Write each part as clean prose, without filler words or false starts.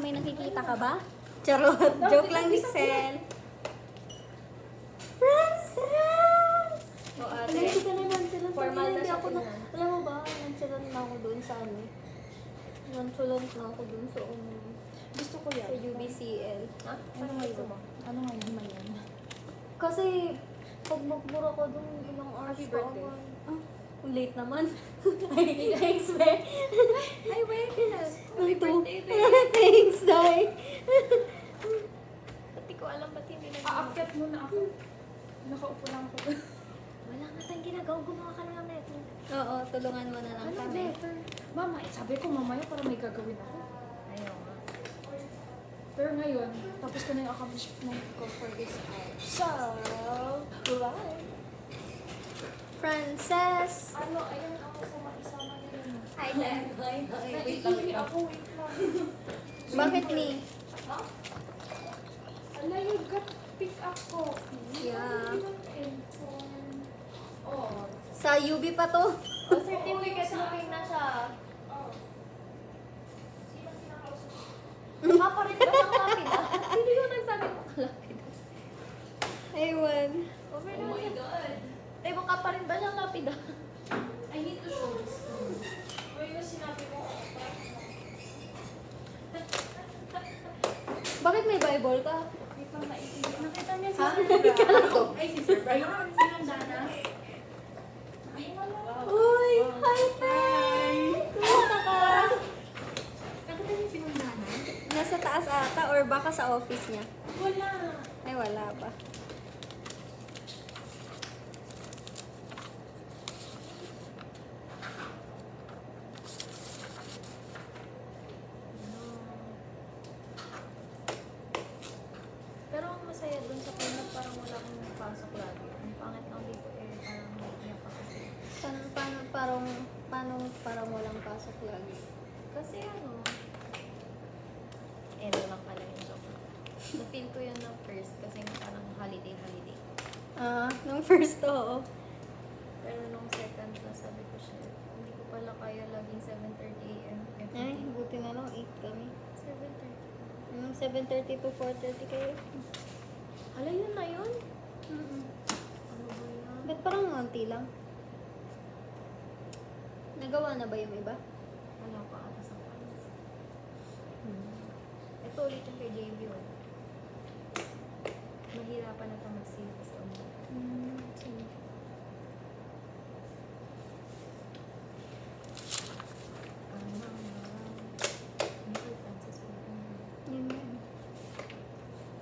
may nakikita ka ba? Charot. Joke lang, Nixel. Frances! O ate, Hindi ka na nonchalant. formal na Hindi siya ako na, tingnan. alam mo ba, nonchalant na ako doon sa ano. Nonchalant na ako doon sa Gusto ko yan. sa UBCL. Ha? Ano nga yun? Ano nga yun? Mayan. Kasi, pag magbura ko doon, ilang hours Happy pa birthday. ako. Ah, late naman. Ay, thanks, be. Ay, wait. Happy birthday, thanks, Day. Pati ko alam ba't hindi na. Aakyat muna ako. Nakaupo lang ako. Wala nga tayong ginagawa. Gumawa ka na lang neto. Oo, tulungan mo na lang Ano kami. letter? Mama, sabi ko mamaya para may gagawin ako. Ayaw nga. Pero ngayon, tapos ko na yung accomplishment ko for this hour. So, bye! Frances! Ano, ayun ako sa isama nila. Hi, Dad. Naiihi ako, wait lang. Bakit ni? Ala, you got pick up coffee. Yeah. You don't inform. Oh. Sa UB pa to. O, certificate looking na siya. Mukha pa rin ba siyang lapida? Sino yung nagsabi mo kalapida? Ewan. Oh my God. Eh, mukha pa rin ba siyang lapida? I need to show this. Uy, na sinabi mo. Bakit may Bible ka? Wait lang, naiihi. Nakita niya si Ha? Sir. Ay, si Sir Brian. Sinandana. Ay, wala. Uy! Hi, Tay! Kumusta ka? Nakita niya si Nandana? Nasa taas ata or baka sa office niya? Wala. Ay, wala ba? Pero ang masaya dun sa kanya, parang wala akong pasok lagi. Ang pangit lang dito eh, parang naiiyak ako kasi. Parang walang pasok lagi. Kasi ano, eh, lang pala yung joke. Na-feel ko yun ng first kasi parang holiday. Ah, nung first to, Pero nung second na sabi ko siya, hindi ko pala kaya laging 7:30 a.m. Ay, buti na lang 8 kami. 7:30. 7:30 to 4:30 kayo. Hala, yun na yun? Mm-mm. Ano ba yan? Ba't parang konti lang? Nagawa na ba yung iba? Wala pa ata sa plans. Ito ulit yung kay JV. Mahirapan na ito mag-save kasi Sige. Yun yun.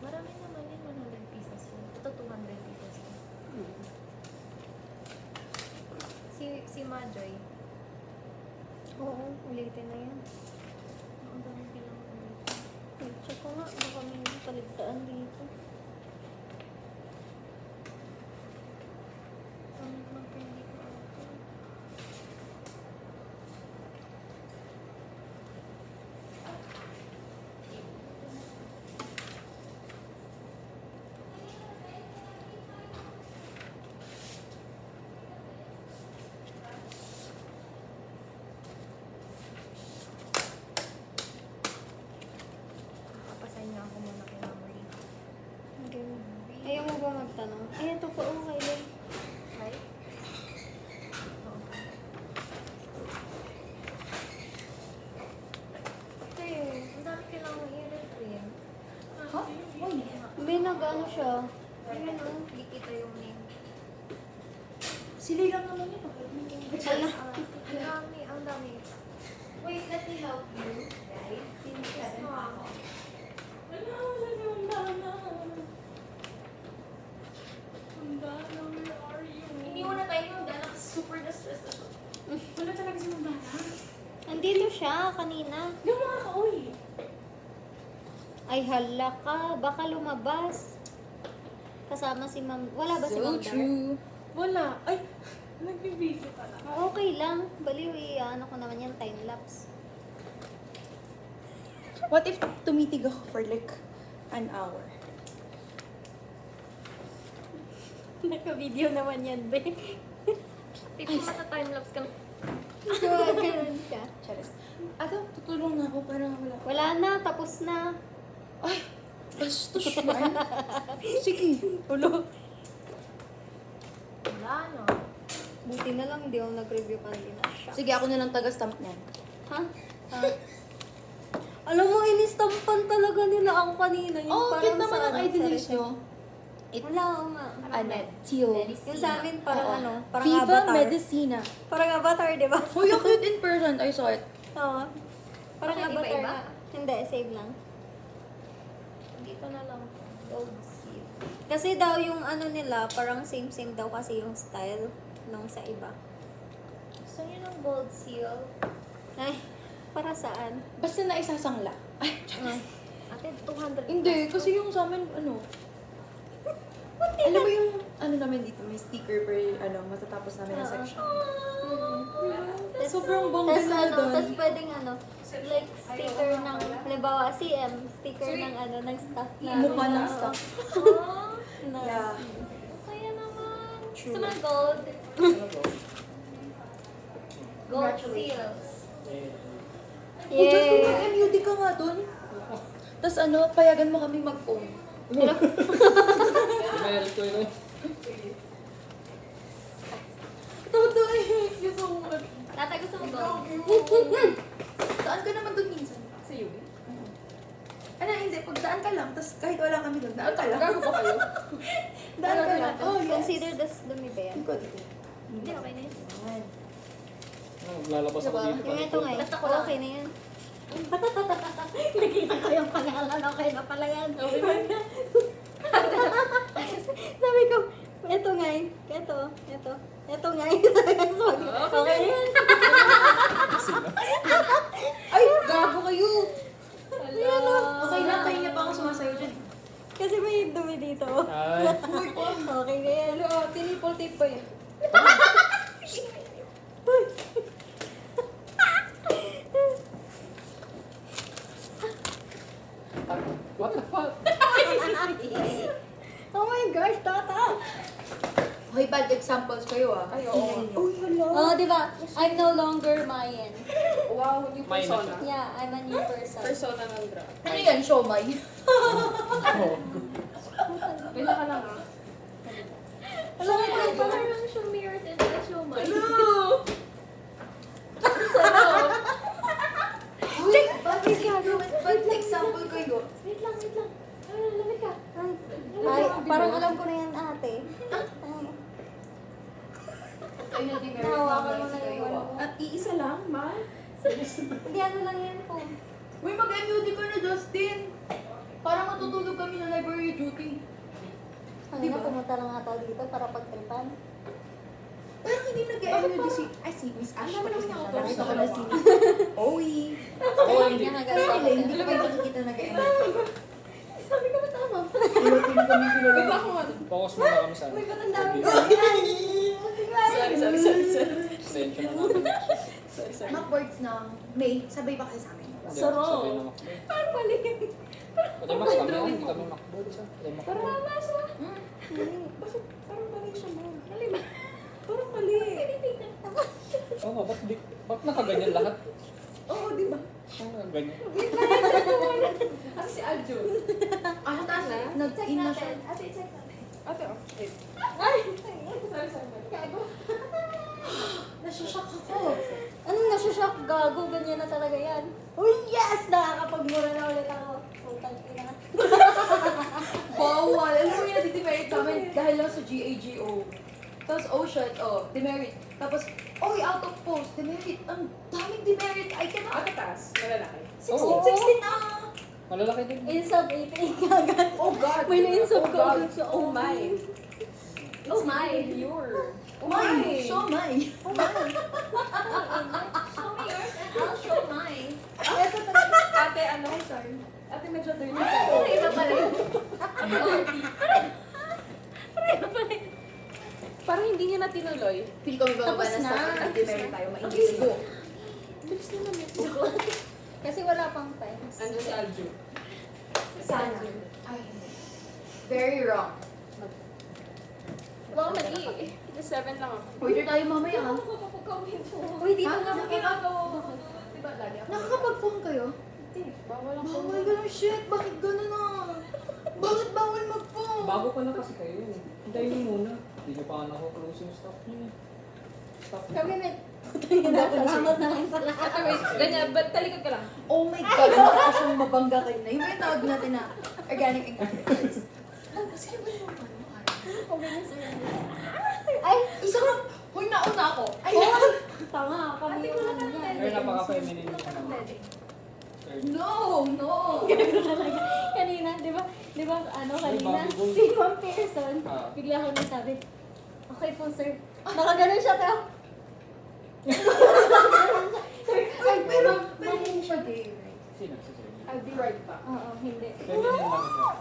Marami naman yun, 100 pieces yun. Ito 200 pieces yun. Si Majoy, Oo, ulitin na yan. ang dami kailangan ulit. I-check ko nga, baka may kaligtaan dito. Ang mag-hindi ko ito. Papasahin niya ako muna kay Mamory. Okay. Ayaw mo ba magtanong? Ay, ito po, okay lang. Hi? Oo. Ate, ang dami kailangan i-reprint. Ha? Uy. May nag-ano siya. Ayun o, hindi kita yung name. Sila lang naman yun. Ala. Ang dami. Wait, let me help you. Guys, Yes, ma'am. Wala, wala si Nandana. Nandana, where are you? Iniwan na tayo yung Nandana kasi super na-stress na siya. Wala talaga si Nandana. Andito siya kanina. Yung mga ka-uy. Ay, hala ka. Baka lumabas. Kasama si Ma'am. Wala ba si Ma'am Dar? Wala. Ay, nagbibigyo pala. Okay lang. Baliw, ano ko naman yan, time-lapse. What if tumitig ako for like an hour? Naka-video naman yan, be. Tipo, mata-timelapse ka. Ganun siya. Charis. Ate, tutulong na ako para wala. Wala na, tapos na. Ay, bastos man. Sige. Ulo. Wala, no? Buti na lang hindi ako nag-review kanina. Shucks. Sige, ako na lang taga-stamp niyan. Ha? Ha? Alam mo, inistampan talaga nila ako kanina. Yung Oh, parang cute naman sa ang ano, idealize sa- nyo. It's, Wala, oo nga. ano, teal. Yung sa amin, parang Oo. ano, parang Viva avatar. Medicina. Parang avatar, di ba? Uy, ang cute in person. I saw it. Oo. Parang Bakit avatar iba-iba? na. Hindi, save lang. Dito na lang. Gold seal. Kasi daw yung ano nila, parang same-same daw kasi yung style nung sa iba. Gusto niyo ng gold seal? Ay, para saan? Basta na isasangla. Ay, Ate, 200 hindi. plus. Kasi yung sa amin, ano, alam mo yung, ano namin dito, may sticker per, ano, matatapos namin ang Oo. section. Sobrang Sobrang bongga Tapos na ano, doon. tapos pwedeng ano, like sticker ng, halimbawa CM, sticker ng ano, ng staff na. Mukha ng Oo. staff. Oh, Na, Yeah. saya naman. True. Gusto mo ng gold? Gold seals. Oh, just Yay! kung MUD ka nga doon. Tapos ano, payagan mo kami mag-phone. Meron ko yun. Totoo, I miss you so much. Tata, gusto mo gold? Saan ka naman doon minsan? Sa UB? Ano, hindi. Pagdaan ka lang, tapos kahit wala kami doon, daan ka lang. Gago ba kayo? Daan ka lang. Oh, yes. Consider this dumi ba yan? Ikaw dito. Hindi, okay na yun. Yan. Lalabas ako Diba? dito. Yung ito nga, Basta ko lang. okay na yan. Nakita ko yung pangalan, okay na pala yan. Sabi ko, eto nga eh. Eto nga eh. Okay na yan. Ay, gago kayo! Hello. Okay lang, kayo niya pa ako sumasayo dyan. Kasi may dumi dito. Ay, Okay na yan. Hello, tinipol tape ba yan? what the fuck? Oh my gosh, tata! Okay, bad examples kayo ah. Ay, oo. Uy, hala. Oh, di ba? I'm no longer Mayan. Wow, new May persona. Yeah, I'm a new person. Persona ng drag. Ano yan, siomay? Oh, Ganyan ka lang ah. Alam mo, parang show me yours and I'll show mine. Uy, bad example kayo. Wait lang. Ay, lamig ka. Ay, parang alam ko na yan, ate. Ay, hindi Nahawakan mo na yung ano. At iisa lang, ma? Hindi, ano lang yan po. Uy, mag-MUD ka na, Justin. Parang matutulog kami ng library duty. Kanina pumunta lang ata dito para pagtripan. Parang hindi nag-MUD si... Ay, si Miss Ash. Nakita ko na si Miss Owie. ako hindi. Hindi ko kayo nakikita nag-MUD. Sabi ko ba tama? Iwatin kami kilala. Focus muna kami sa ano. Uy, ba't ang dami ko? Sorry. Extension na natin. Macboards ng May, sabay ba kayo sa amin? Hindi, Sarap. sabay na Macboard. Parang mali. Pati Mac kami, hindi kami Macboard. Hindi Macboard. Bakit parang mali siya mo? Mali ba? Parang mali. Oo, ba't nakaganyan lahat? Oo, di ba? Oo, ganyan. Kasi si Aljo. Ah, taas na? Nag-in na siya. Ate, check natin. Ate, oh. Ay! Gago. Nasushock ako. Anong nasushock? Gago, ganyan na talaga yan. Uy, yes! Nakakapagmura na ulit ako. Putang ina. Bawal. Alam mo yung natidemerit sa amin dahil lang sa GAGO. Tapos, oh shit, oh, demerit. Tapos, oh, out of post, demerit. Ang daming demerit. I cannot. Taas? Malalaki. 16, Oo. 16 na. Malalaki din. Insub 88 agad. Oh God. May na-insub ko God. agad sa Oh my. Oh my. Oh my. Show my. Oh my. Show me yours and I'll show mine. Ito talaga. Ate, ano? Ay, sorry. Ate, medyo dirty. Pero iba pala yun. Parang hindi niya na tinuloy. Feel ko may bababa Tapos na na. sa demerit tayo. Maingis ko. Bilis na namin. Kasi wala pang pens. si Aljo. Sana. Ay, hindi. Very wrong. Wala ko nag-i. 7 lang ako. Order tayo mamaya, ha? Uy, dito Ha? nga. Ano ginagawa mo? ba lagi ako? Nakakapag-phone kayo? Hindi, bawal ang Bawal ganun, shit. Bakit ganun na? Bakit bawal mag-phone? Bago pa lang kasi kayo. Hintayin niyo muna. Hindi niyo pa nga naku-close yung stuff niyo. Stuff niyo. Kami may salamat na lang sa lahat. Ah, wait, ganyan, ba't talikod ka lang? Oh my God, mukha siyang mabangga kayo na. Yung may tawag natin na organic ingredients. Oh, sige ba yung ano? Okay na sir. Ay, Isa ka, huy, nauna ako. Ay, tama. Kami Ate, yung wala ano kang yan. tele. Pero napaka-feminine niyo Wala kang naman. tele. no, no. Kanina, di ba, ano, Ay, kanina, bago boy. si Ma'am Pearson, Ah. bigla ako nagsabi, okay po, sir. Nakaganon siya, pero, Ay, pero hindi siya gay, right? Sino? Si Sir. I'll be right back. oo, hindi. Feminine lang siya.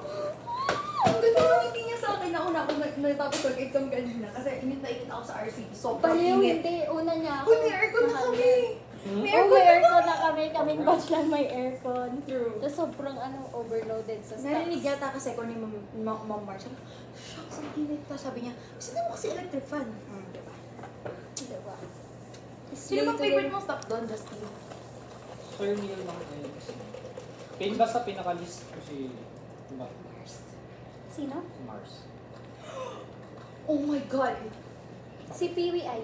Ang ganda ng hindi niya sa akin. Nauna ako natapos mag-exam kanina kasi init na init ako sa RCB. Sobrang Baliw, init. hindi. Una niya ako. Uy, may aircon na kami. Hmm? May Oh, aircon may na aircon na kami. Kaming batch lang may aircon. True. Tapos sobrang overloaded sa stocks. Narinig yata kasi ko ni Ma'am Marcia. Shucks, ang init pa. Sabi niya, gusto mo kasi electric fan. Diba? Diba? Sino bang favorite mong stop doon, Justin? Sir Neil lang kayo. Basta pinaka-list ko si Sino? Mars. Oh my God. Si Piwi ay.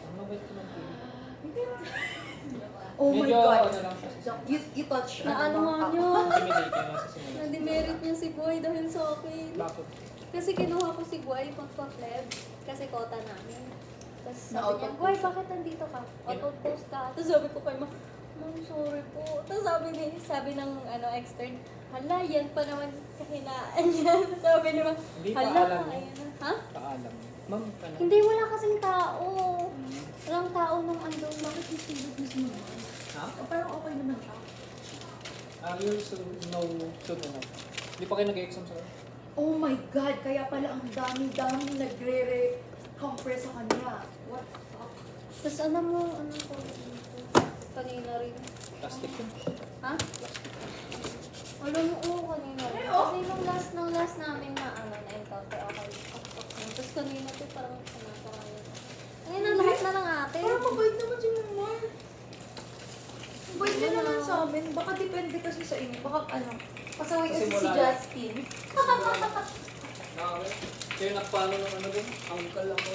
Ano ba ito ng Oh my Medyo God. ano lang siya. You touch Na ano nga mga- niyo? Intimidating lang sa simula. Na-demerit niya si Guay dahil sa akin. Bakit? Kasi kinuha ko si Guay pagpa-fleb. Kasi kota namin. Tapos sabi niya, Na-auto-post Guay, bakit nandito ka? Auto-post ka. Tapos sabi ko kay Ma'am, sorry po. Tapos sabi ng extern, hala, yan pa naman kahinaan yan. Sabi ni Ma'am, Hindi pa hala, alam ayan niya. na. Ha? Paalam. Ma'am, ano? Hindi, wala kasing tao. Walang tao nung andun. Bakit isilog mo naman? Ha? Parang okay naman siya. You'll soon know soon enough. Hindi pa kayo nag-exam sa Oh my God, kaya pala ang dami-dami nagre-compress sa kanya. What the fuck? Tapos alam mo, ano ko dito? Kanina rin. plastic yun. Ha? Plastic. Alam mo, oo, kanina rin. Ay, oh. Kasi nung last namin na na-encounter, okay. Tapos kanina ito parang kanina. Ayun na, lahat na lang ate. Parang mabait naman si Mama. Mabait din naman sa amin. Baka depende kasi sa inyo. Baka pasaway kasi si Kasi wala. Justin. Okay. Kayo nakpano ng ano din? Uncle ako.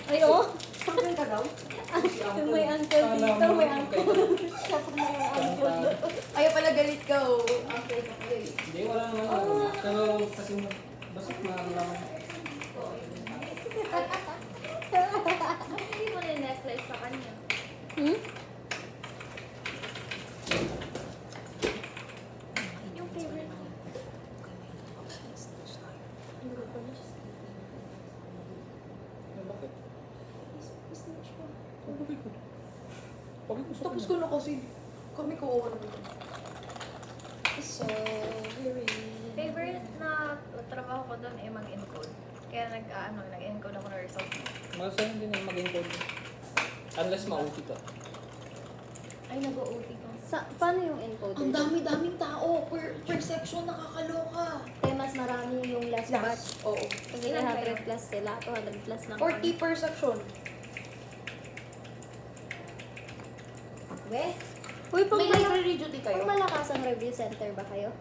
Ay, oo. Pagkan ka daw? Si uncle. May uncle Kala dito, mo, may uncle. kayo. Siya pa na yung uncle. Ayaw pala galit ka, oh. Okay, okay. Hindi, wala naman. ano. Pero kasi basta nararamdaman. Hindi mo na yung necklace sa kanya. Hmm? Yung favorite mo. Bakit? Bakit ko? Bakit ko sa Tapos kanya? ko na kasi. Kami ko oo naman. Sorry. Favorite na trabaho ko doon ay mag-encode. Kaya nag-encode ako ng result. Masaya din yung mag-encode. Unless ma-OT ka. Ay, nag-OT ko. Paano yung encoded? Ang dami-daming tao. Per section nakakaloka. Eh, mas marami yung last batch. Oo. Kasi Ilan 100 kayo? plus sila, 200 plus lang. 40 per section. We? Uy, pag, May library duty kayo? pag malakas ang review center ba kayo?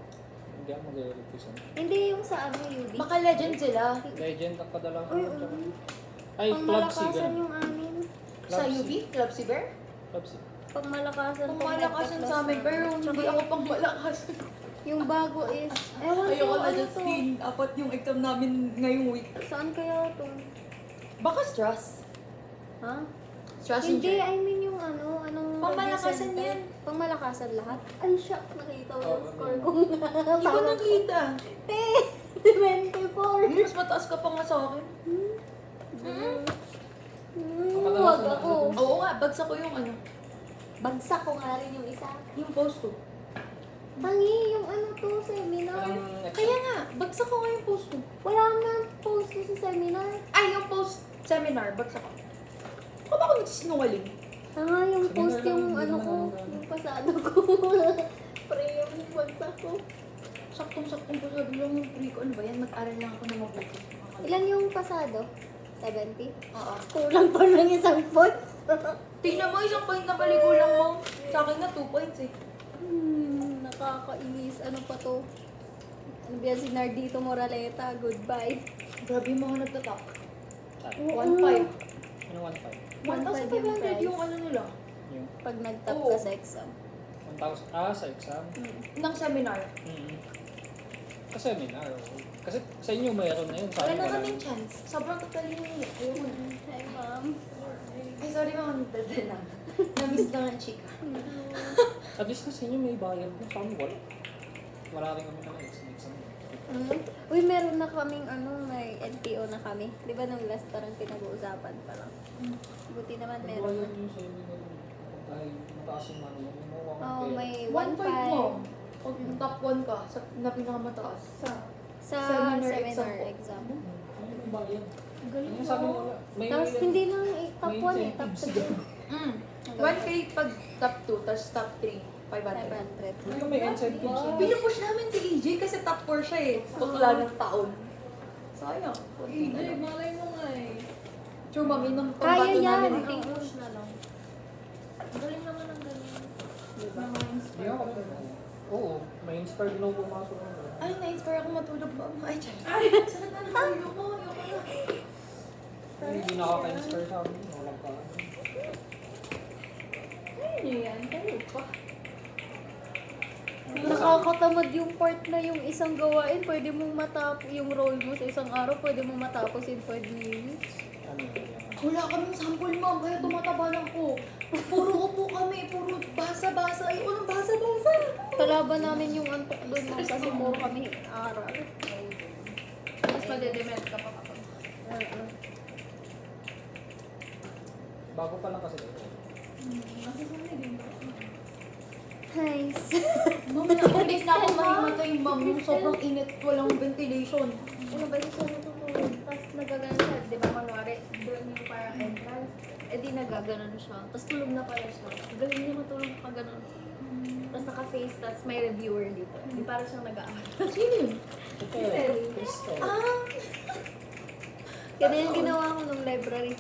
Hindi ako mag-represent. Hindi yung sa UB. Baka legend sila. Legend ang kadalasan. Uy, tsaka- Pag Ay, Club C, malakasan ganun. yung amin. Sa Club C. UB? Club si Bear? Club C. Pag malakasan, Kung pag malakasan nagpa-plus sa amin, na. pero hindi ako pang malakas. Yung bago is, ewan ko, Ayoko na, ano to? Justin. Apat yung exam namin ngayong week. Saan kaya to? Baka stress. Ha? Stress Hindi, I mean yung anong Pangmalakasan review center. yan. Pangmalakasan lahat? Ay, shucks, nakita ko yung Oo, score ano. ko. Hindi ko nakita. 24. Mas mataas ka pa nga sa akin. Wag ako. Oo nga, bagsak ko yung Bagsak ko nga rin yung isa. yung post ko. Tangi, yung to, seminar. Anong next? Kaya nga, bagsak ko nga yung post ko. Wala nga post ko sa seminar. Ay, yung post seminar, bagsak ko. Baka ba ako nagsisinungaling? Tanga, yung Seminar post lang, yung hindi naman ko, ang- yung pasado ko. Pre, yung bagsak ko. Saktong-saktong ko sabi lang yung pre ko. Ano ba yan? Mag-aral lang ako na mabuti. Ilan yung pasado? 70? Oo. Kulang pa ng isang point. Tingnan mo, isang point na palikulang mo. Sa akin na 2 points eh. Nakakainis. Ano pa to? Ano ba yan, si Nardito Moraleta? Goodbye. Grabe yung mga nagtatak. 1.5. Ano 1.5? 1,500 yung ano nila. Yung Pag nag-top Oo. ka sa exam. 1,000, sa exam. Ng seminar. Sa seminar, oo. Kasi sa inyo mayroon na yun. Sa Wala amin na wala. kaming chance. Sobrang tatalino niya. Ayoko na. Hi, ma'am. Ay, sorry mga nagdadala lang. Na-miss lang ang chika. At least sa inyo may bayad na. Sa amin wala. Wala rin kami na exam. Uy, meron na kaming may NPO na kami. Di ba nung last parang pinag-uusapan pa lang? Buti naman meron na. Bayad yung sa inyo. Dahil mataas yung money. Oo, may 1.5 mo. 1.5 Pag top 1 ka, na pinakamataas. sa Seminar seminar exam. exam. Ano yung bayad? Ang galing Ano sabi mo? May Tapos hindi lang top may 1 top incentives. 3. 1K pag top 2, tapos top 3, 500. 500. Ano may incentives? Pinupush namin si EJ kasi top 4 siya eh. Tukla ng taon. Sayang. malay mo nga eh. True, mami, nung Kaya pambato yan. namin eh. Konting push na lang. Ang galing naman ang ganun. Diba? Hindi ako alam. Oo, may inspire din ako pumasok. Ay, na-inspire ako matulog ba? Ay, chan. Sakit na natulog ko. Ayoko na. Hindi nakaka-inspire sa amin. Walang pa. Ano yan? Tayo pa. Nakakatamad yung part na yung isang gawain, pwede mong matapos yung role mo sa isang araw, pwede mong matapos in 5 minutes. Ano yun? Wala kaming sample, ma'am. Kaya tumataba lang ko. Puro upo kami. Puro basa-basa. Ayoko ng basa-basa. Kalaban namin yung antok doon mo kasi puro kami aral. Mas madedement ka pa kapag. Bago pa lang kasi ito. Nice. Ma'am, nakikinig na ako mahimatay, ma'am. Yung sobrang init. Walang ventilation. Ano ba yung sana tutulog? Tapos nagaganon siya, di ba kunwari, doon yung parang entrance, eh di nagaganon siya. Tapos tulog na pala siya. Galing niya matulog ka ganon. Tapos naka-face, tapos may reviewer dito. Di para siyang nag-aaral. Sino yun? Ito, Cristo. Kaya yung ginawa ko nung library.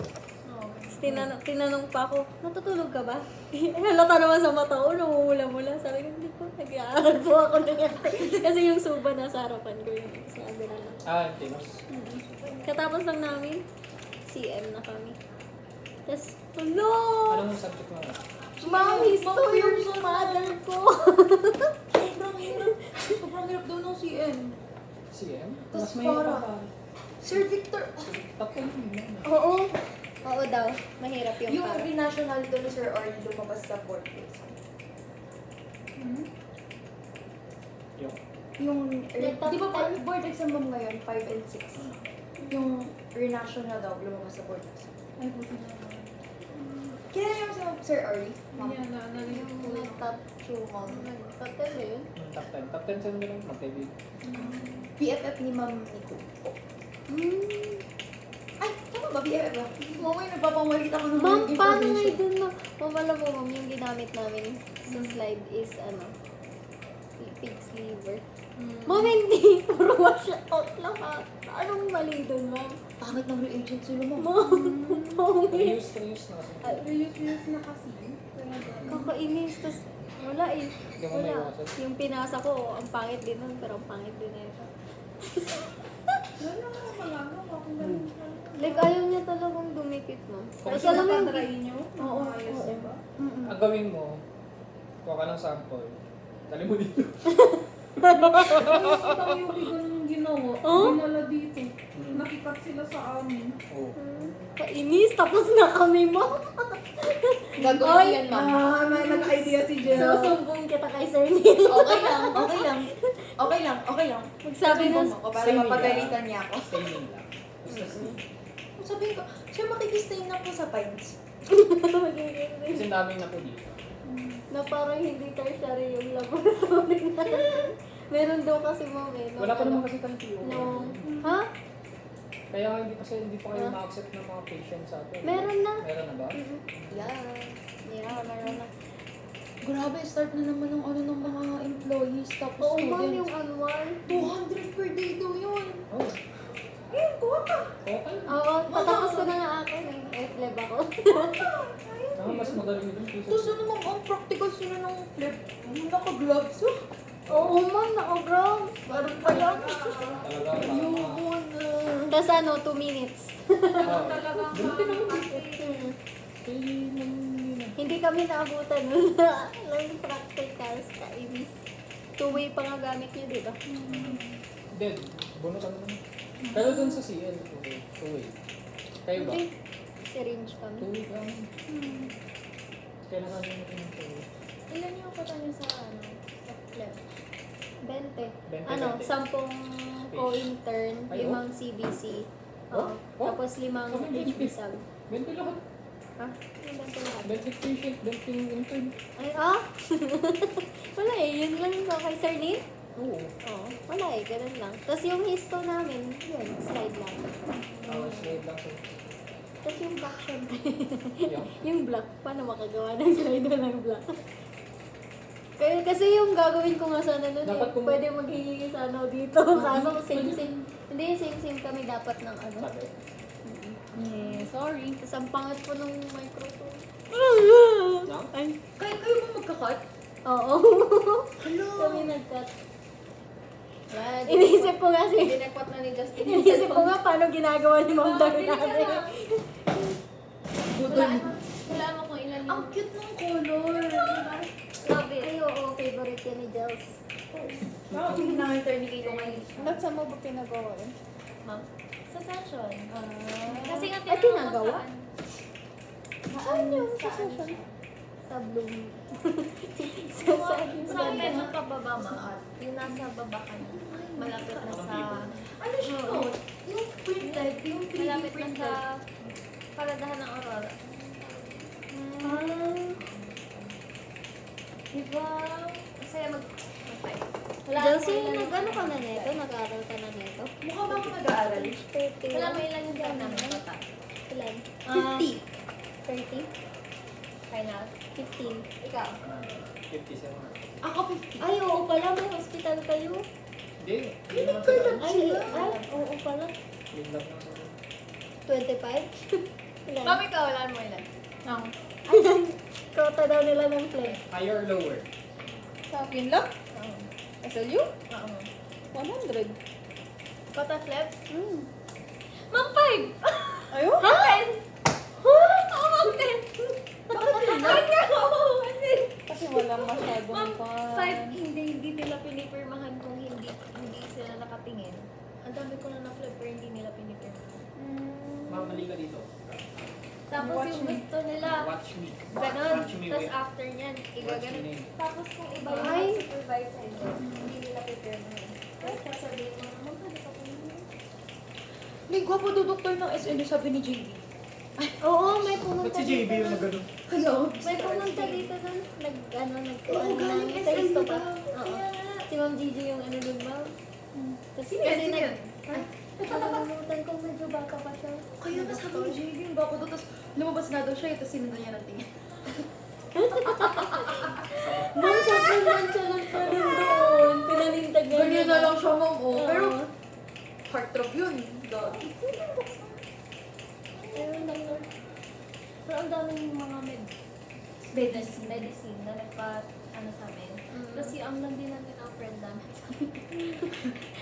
Oo. Tapos tinanong pa ako, natutulog ka ba? Halata naman sa mata ko, namumula-mula. Sabi ko, hindi po, nag-aaral po ako ng kasi yung suba nasa harapan ko yung sabi na lang. Tinos. Katapos lang namin, CM na kami. Tapos, hello! Anong subject mo? Ma'am, history yung mother ko. Sobrang hirap. Sobrang hirap daw ng CN. CM? Tas Mas may para. pa. Sir Victor, Top 10 yun. Oo. Oo daw. Mahirap yung yung para. national to ni Sir Orly lumabas sa board quiz. Yung. Di ba board exam mo ngayon, 5 and 6? Yung re-national daw lumabas sa board exam. Ay, buti na. Kaya yung si Sir Orly? Ma'am. Yan na, narinig ko lang. Top 2 mo. Top 10 na yun. Top 10. Top 10 sa'yo nila mag-TV. BFF ni Ma'am Nico. Ay, tama ba? BFF ba? Mamay, nagpapamalit ako ng Ma'am, mga paano nga information. dun na? Ma'am, alam mo, ma'am, yung ginamit namin sa slide is, pig's liver. Ma'am, hindi. Puro wash out lang. Anong mali dun, ma'am? Pangit ng reagent sila, Ma'am. Ma'am, Reuse na kasi. Reuse na kasi. kakainis. Tapos, wala eh. Hindi mo Wala. maiwasan. Yung pinasa ko, ang pangit din nun, pero ang pangit din na ito. Wala na magagawa kung ganun ka. Like, ayaw niya talagang dumikit, ma'am. Kung Tapos, gusto alam mo yung... Patry nyo? Oo, Ayos, oo. diba? Ang gawin mo, kuha ka ng sample. Dali mo dito. Nakita ko yung ganun yung ginawa. Oh? Dinala dito. Nakikat sila sa amin. Oo. Kainis, tapos na kami, ma'am. Gagawin Oy! ko yan, Ma'am. May nag-idea si Jel. Susumbong kita kay Sir Neil. Okay lang, okay lang. Okay lang, okay lang. Magsabi na, Sumbong ako para Stay mapagalitan niya ako. Staying lang. Basta stay. Sabihin ko, siya makikistay na po sa Pines. Kasi daming na po dito. na parang hindi tertiary yung laboratory natin. Meron daw kasi, ma'am, eh. Wala pa naman kasi tayo. No. Ha? Kaya hindi pa kayo ma-accept ng mga patients sa atin. Meron na. Meron na ba? Yeah. Yeah, meron na. Grabe, start na naman ng ng mga employees tapos Oo, ma'am, students. yung annual. 200 per day daw yun. Oh. Kuha ka. Okay. Oo, patapos ko na nga ako. May F-lab ako. mas magaling doon kaysa Tapos ano naman, ang practical sila ng flip. Naka-gloves. Oo man, naka-gloves. Parang pa yan. talaga. Yun. Tapos ano, 2 minutes. Buti naman. Hindi kami naabutan nun. Learn practicals, kainis. 2-way pa nga gamit nyo, di ba? Dead. Bunutan naman. Pero dun sa CL, okay. Two-way. Kayo ba? Hindi. Syringe kami. Two-way lang. Kailangan nyo yung two-way. Ilan yung kuta nyo sa ano? Sa flip? 20. 20. Ano, 10 co-intern, Ay, 5 CBC. Oh? Oo. Oh? Tapos 5 Okay, HB-SAG. 20 lahat. Ha? Yung 20 lahat. 20 patient, 20 intern. Ay, wala eh. Yun lang yung kay Sir Nate. Oo. Oo. Wala eh. Ganun lang. Tapos yung histo namin, yun, slide lang. Slide lang sa... Tapos yung black syempre. Yeah. Yung black, paano makagawa ng slide ng black? Kaya, kasi yung gagawin ko nga sana nun Dapat eh, kung- pwede maghihingi sana ako dito. Kaso same-same. Hindi, same-same kami dapat ng ano. Sabi. Yeah, sorry. Tapos ang pangat po nung microphone. Ay, Kayo ba magka-cut? oo. Hello. Kami nag-cut. Iniisip ko nga si... Dinekpat na ni Justin. Iniisip ko nga paano ginagawa ni Ma'am Darnate. Wala mo kung ilan Ang cute ng color. Love it. Ay, oo. Favorite yan ni Jels. Hindi namin tayo ni Kiko ngayon. Ba't sa mo ba pinagawa yun? Ma'am? Sa session. Kasi nga Ay, pinagawa? Saan yung Sa session? Sa Bloom. Sa medyo pababa, ma'am. Yung nasa baba ka na. Malapit na sa... Ano siya? Oh, yung printed, yung 3D Malapit na printed. sa paradahan ng Aurora. Diba? Masaya mag-fight. Jels, nag-ano ka na neto? Nag-aaral ka na neto? Mukha ba ako nag-aaral? 30. Wala may ilan yung dyan namin bata. Ilan? 50. 30? Final. 15. Ikaw. 57. Ako 50. Ay, oo pala. May hospital kayo. Hindi. Hindi naman sila. Ay, oo pala. Yung lang naman. 25? Ilan? Mami, ikaw, wala mo ilan. Ayan. Kota daw nila ng flag. Higher or lower? Sa akin lang? SLU? Oo. 100. Kota flip? Hmm. Ma'am, 5! Ayo? Ha? 10! Oo, ma'am, 10! Bakit nga? Oo, kasi... Kasi walang masyadong Ma'am, pan. 5, hindi nila pinipirmahan kung hindi sila nakatingin. Ang dami ko na na-flip pero hindi nila pinipirmahan. Ma'am, mali ka dito. Tapos Watch yung me. gusto nila, Watch me. ganon. Watch me Tapos wait. after niyan, Watch me igaganon. name. Tapos kung iba yung Ay. supervise sa'yo, hindi nila pipirmahan. Tapos sasabihin mo naman, pwede ka pumunta. May gwapo do doktor ng SNU, sabi ni JB. Oo, may Ba't pumunta si JB yung dito. nagano? Kaya? May pumunta dito doon. Nag-ano, Oo, galing sa SNU isto pa. daw. Oo. Kaya nga. Si Ma'am Gigi yung ano doon, Ma'am. Tapos Sino yan? Sino yan? nakalimutan ko medyo bata pa siya. Kaya nga sabi ni JB, yung gwapo do. Tapos lumabas nga daw siya, tapos sinundan niya ng tingin. Ma'am, supplement siya lang pa doon. Pinalintag niya. Ganyan na lang siya, ma'am. Oh. Oo. Pero, heartthrob yun. God. Ayun lang yun. Pero ang daming mga medicine na ano sa amin. Kasi ang lang din namin ang friend namin.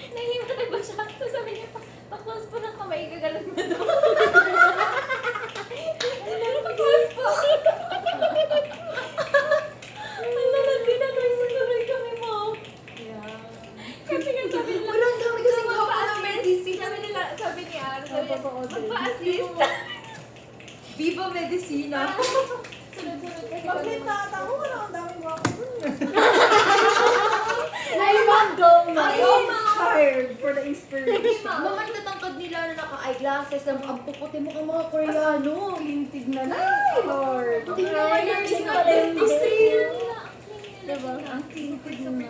Nahihimatay ba siya? So sabi niya, pa-close po ng kamay, gagalon mo doon. Pa-close po. Ang lalang tinanay kami mo. Yeah. Kasi nga sabi nila, Wala, ang dami kasing gwapo na magpa-assist. medicine. Sabi nila, sabi ni Aaron, sabi niya, Magpapa-order. magpa-assist. Viva Medicina. Sunod-sunod kasi Pag kami may tata ko, wala ang daming gwapo. Ay, Ma'am, go, Ma'am. Inspired for the inspiration. Mga tatangkad nila na naka-eyeglasses, ang puputi mo kang mga Koreano. Clean na Ay, Lord. Tingnan mo yung Clean mga pala yung dentist dentist. nila. Diba? Ang clean na.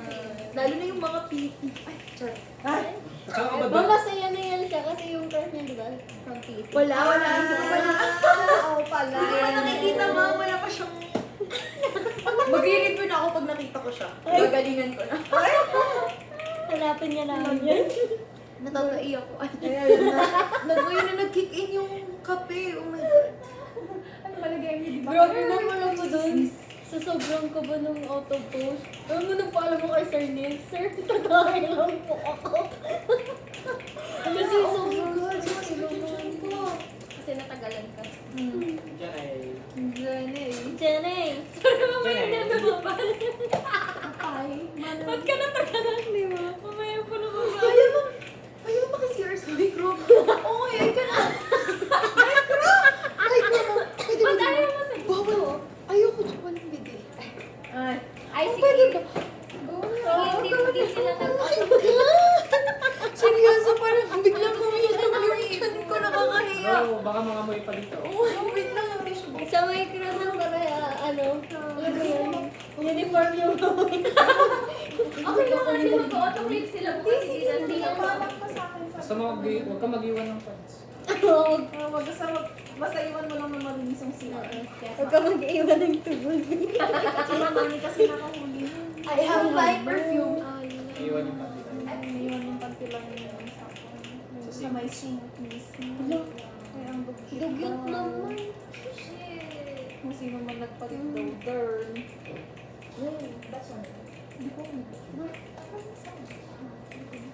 Lalo na yung mga PT. Ay, sorry. Ay, Saan ka ba Ma'am, doon? masaya na yan siya kasi yung crush niya, di ba? From PT. Wala. Hindi ko pa oo pala. Hindi ko pa nakikita, ma'am. Wala pa siyang... Mag-i-review na ako pag nakita ko siya. Gagalingan ko na. Hanapin niya namin yan. Natataiyak ko. Ayan na. Ngayon na nag-kick in yung kape. Oh my God. Ano ba nag-MU, di ba? Grabe naman ako dun. Sa sobrang kaba ng auto-post. Alam mo, nagpaalam mo kay Sir Neil, Sir, tatawin lang po ako. Kasi sobrang silungan ko. Kasi natagalan ka. Diyan ay... Jenny! Sorry, mamaya na lumabas. Ay, Ba't ka natagalan, di ba? Mamaya pa lumabas. Ayaw mo maki-CR sa micro. Oo, ay ka na. Micro! Pwede Ba't ba? ayaw mo sa Bawal. Ayoko dyan walang bidi. Ay, sige. Pwede ba? Hindi sila Seryoso, parang biglang humihinag yung chan ko. Nakakahiya. Bro, baka mga amoy pa dito. Oo, wait lang. Sa micro ng ano mo yun? Uniform yung gawin. Okay lang kasi mag-autoclave sila bukas. Hindi yan. Basta huwag ka mag-iwan ng pants. Basta iwan mo lang na malinis ang CR. Huwag ka mag-iwan ng tubig. Si Mami kasi nakahuli. I have my perfume. Iwan yung pants. Iwan yung panty lang yung sa may sink mismo. Ay, ang dugyot. Dugyot naman. Shit. Kung sino man nagpalit daw, darn.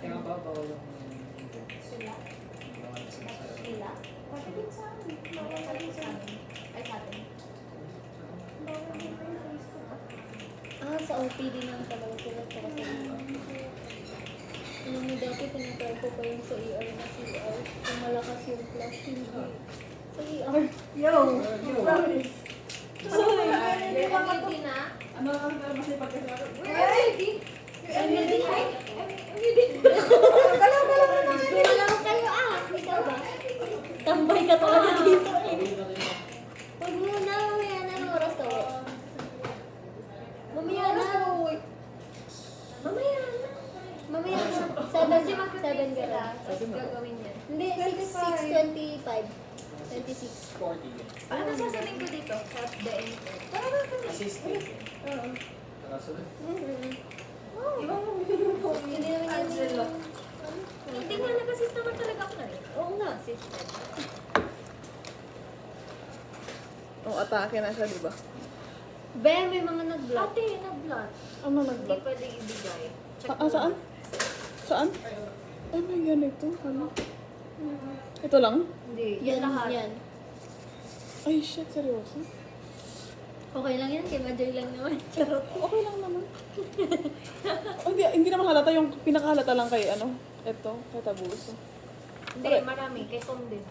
Kaya nga ba, bawal yung... Sila? Bawal yung sinasabi. Sila? Pati din sa amin. Bawal din sa amin. Ay, sa atin. Sa OPD lang talaga sila. Tsaka sa ER. Alam mo, dati tinatry ko pa yung sa ER na CR. Kung malakas yung flash, hindi. Sa ER. Yo! Ready na? Ano ang masipag kasi ako? Ready? Ready? Wala ko kayo ikaw ba? Tambay ka talaga dito eh. Huwag muna, mamaya na ang oras to. Mamaya na. Mamaya na. Mamaya na. 7 sila. ka. Tapos gagawin yan. Hindi, 6:25. 26. 40. Paano sasabihin ko dito? At the end. Assistant. Oo. Kasunod. Iwan mo yung phone Hindi naman yan yung... Hindi nga nag-assist naman talaga ako na rin. Oo nga, sister. Atake na siya, di ba? Be, may mga nag-block. Ate, nag-blood. Ano Hindi pwede ibigay. Check Saan? Saan? Ay, may ganito. Ano? Ito lang? Hindi. Yan, lahat. yan. Ay, shit, seryoso? Okay lang yan, kay Majoy lang naman. Charot. Okay lang naman. Hindi naman halata yung pinakahalata lang kay ano, ito, kay Tabuso. Hindi, marami. Kay Tom din.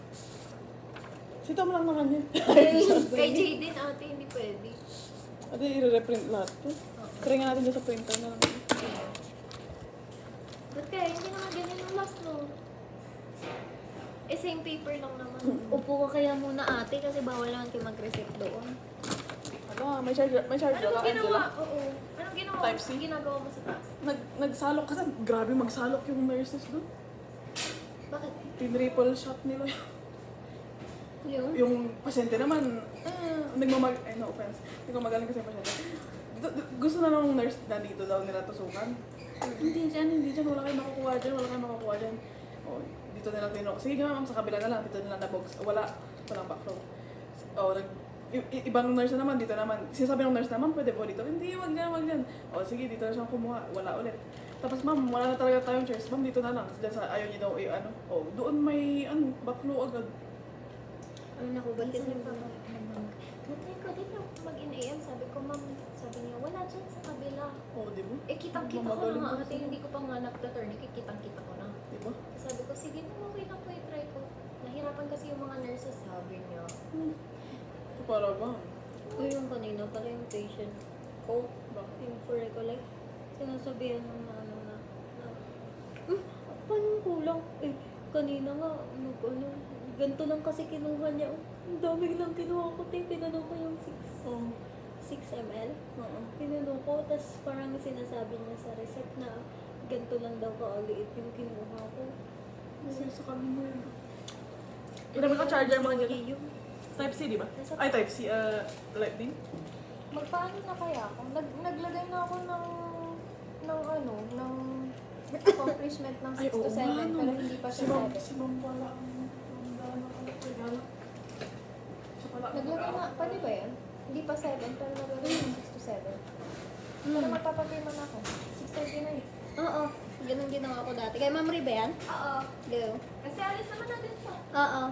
Si Tom lang naman yun. Kay Jay din, ate, hindi pwede. Ate, i-reprint lahat to. Try nga natin dyan sa printer na lang. Ba't kaya hindi naman ganyan yung last no? Eh, same paper lang naman. Upo ka kaya muna ate kasi bawal naman kayo mag-reset doon. Ano, may charger Ano ka, ba ginawa? Angela? Oo. Anong ginawa? Type C? Ginagawa mo sa taas? Nagsalok kasi, grabe magsalok yung nurses doon. Bakit? Tin-triple shot nila. Yung? Yung pasyente naman, no offense, nagmamagaling kasi yung pasyente. Gusto na ng nurse na dito daw nila tusukan. Hindi dyan, wala kayong makukuha dyan. O, dito nila tinok. Sige ma'am, sa kabila na lang, dito nila na-box. Walang backflow. O, ibang nurse na naman, dito naman. Sinasabi ng nurse na, ma'am, pwede po dito. Hindi, wag dyan. O, sige, dito na siyang kumuha. Wala ulit. Tapos, ma'am, wala na talaga tayong chairs. Ma'am, dito na lang. Dyan sa ayaw niya daw, o, doon may, backflow agad. Ano na ko, ba't Minsan kasi yung Natry ko din yung mag-in-AM. Sabi ko, ma'am, sabi niya, wala dyan sa kabila. O, di ba? Eh, kitang-kita ko na nga ate. Hindi ko pa nga nag-turn. Kitang-kita ko na. Di ba? Sabi ko, sige, okay lang po i-try ko. Nahirapan kasi yung mga nurses, sabi niya. Ito para ba? Uy, yung kanina pala yung patient ko. Yung for recollect. Sinasabihan ng paano kulang? Eh, kanina nga, ganito lang kasi kinuha niya. Ang dami lang kinuha ko, pinano ko yung 6 ml. Oo. Pinano ko, tapos parang sinasabi niya sa recept na ganito lang daw kaaliit yung kinuha ko. Kasi sa kanina yun. Marami ka charger mga dyan. Yung Type C, di ba? Ay, Type C, Lightning. Magpaano na kaya ako? Naglagay na ako ng accomplishment ng 6 to 7, pero hindi pa siya 7. Si Ma'am pala ang gano'n. Siya pala Naglaro na, pwede ba yan? Hindi pa 7, pero naglaro na 6 to 7. Pero magpapagay man ako. 6:30 na eh. Oo. Ganun ginawa ko dati. Kay Ma'am Ri ba yan? Oo. Go. Kasi alis naman natin siya. Oo.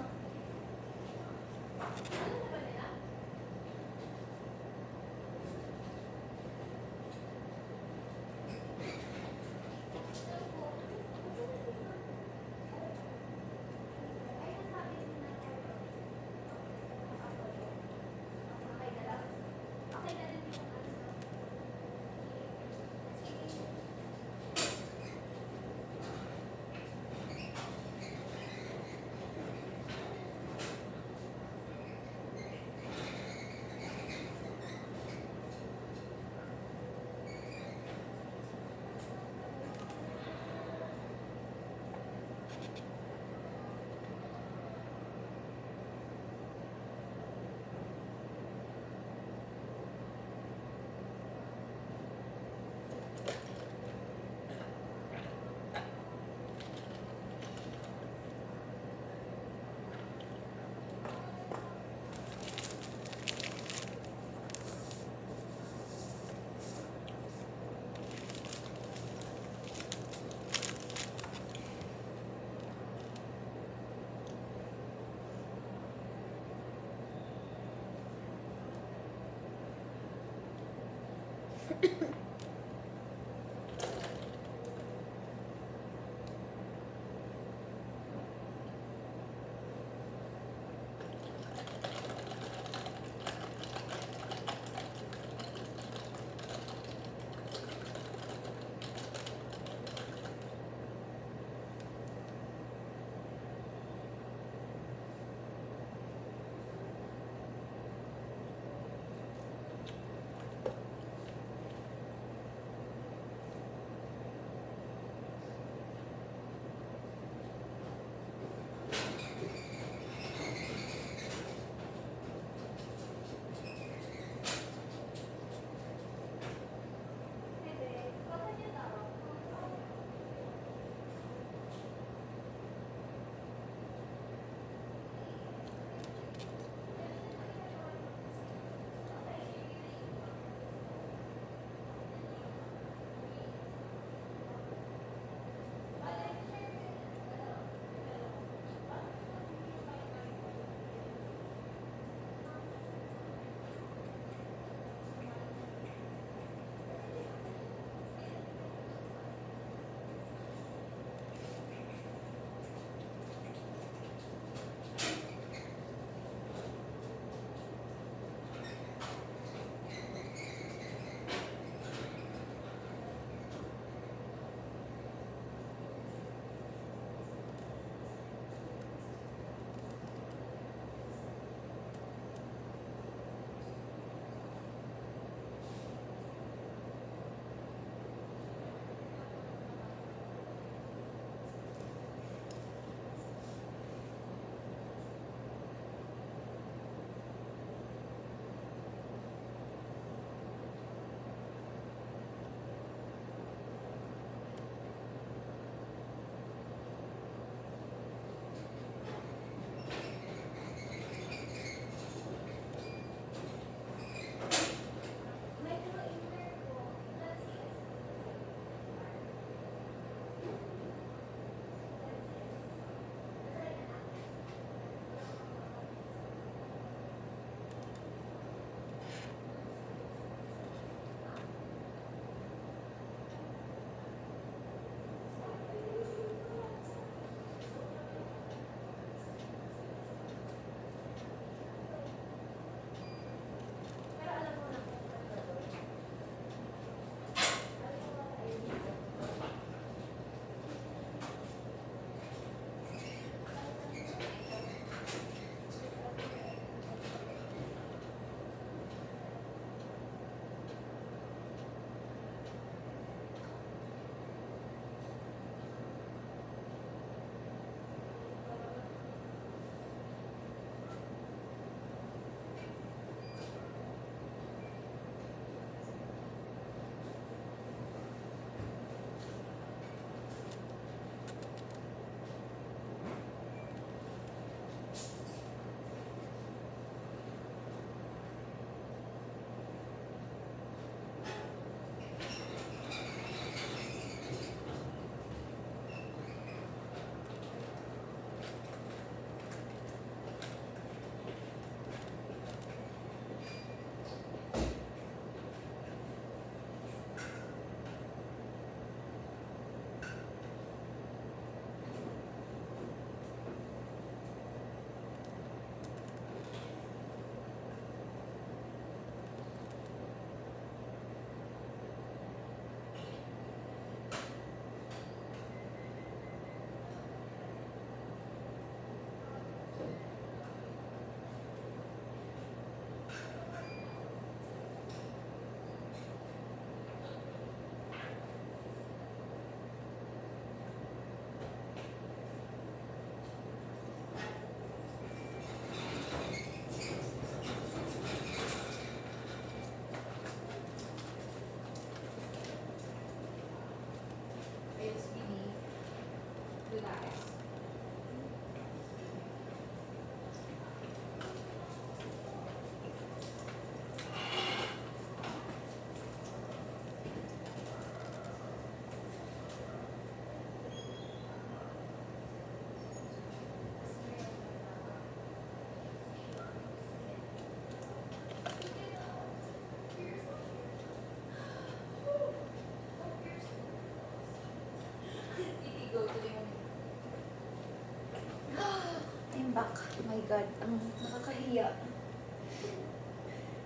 I'm back. Oh my God. Ang nakakahiya.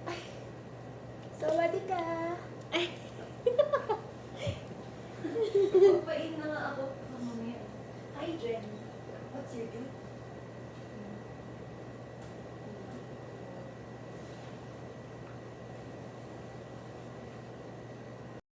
Ay. Sawadee ka. Ay. Magpain na nga ako. Mamaya. Hi, Jen. What's your date?